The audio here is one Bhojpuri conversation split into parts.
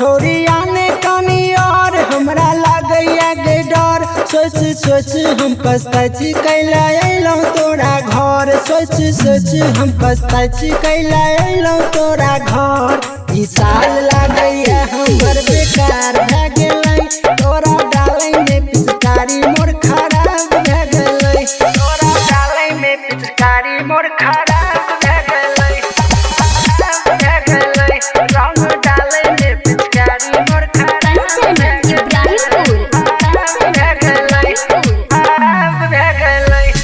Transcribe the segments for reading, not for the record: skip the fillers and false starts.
छोरी आने कानी और हमरा लागैया गे डर। सोच सोच हम पछताई कैला अइलौ तोरा घर। सोच सोच हम पछताई कैला अइलौ तोरा घर। ई साल लागैया हमर बेकार भए गेलै। तोरा डालै में पिचकारी मोर खराब भए गेलै। तोरा डालै में पिचकारी मोर खराब भए गेलै। भए गेलै रंग डालै में पिचकारी मोर खराब भए गेलै।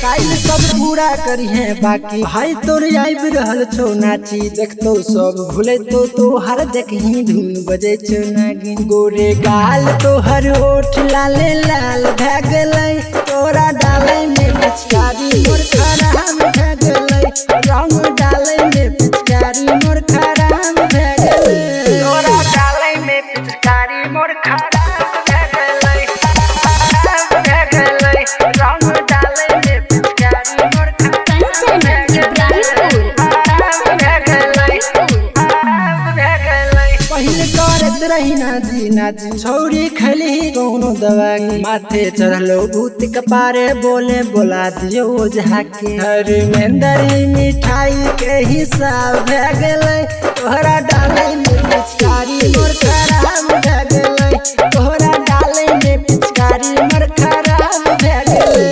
काल्हि सब पूरा करिहे बाकी भाई तोर आइब रहल छौ नाची। देखतो सब भूलैतो तोहर देखही धुन बजै छौ नागिन। गोरे गाल तोहर ओठ लाले लाल भए गेलै। तोरा डालै में पिचकारी मोर खराब भए गेलै। रंग डालै में पिचकारी मोर खराब भए गेलै। तोरा डालै में पिचकारी मोर खराब भए गेलै। भए गेलै रंग डालै में पिचकारी मोर खराब भए गेलै। पहिले करत रही नाची नाची छौरी खली कोनो दवाई। माथे चढ़लो भूत कपारे बोले बोला दियो ओझा के। धर्मेंद्र मिठाई के हिसाब भए गेलै। तोहरा डालै में पिचकारी मोर खराब भए गेलै। तोहरा डालै में पिचकारी मोर खराब भए गेलै।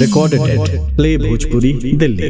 Recorded at Play Bhojpuri, Delhi।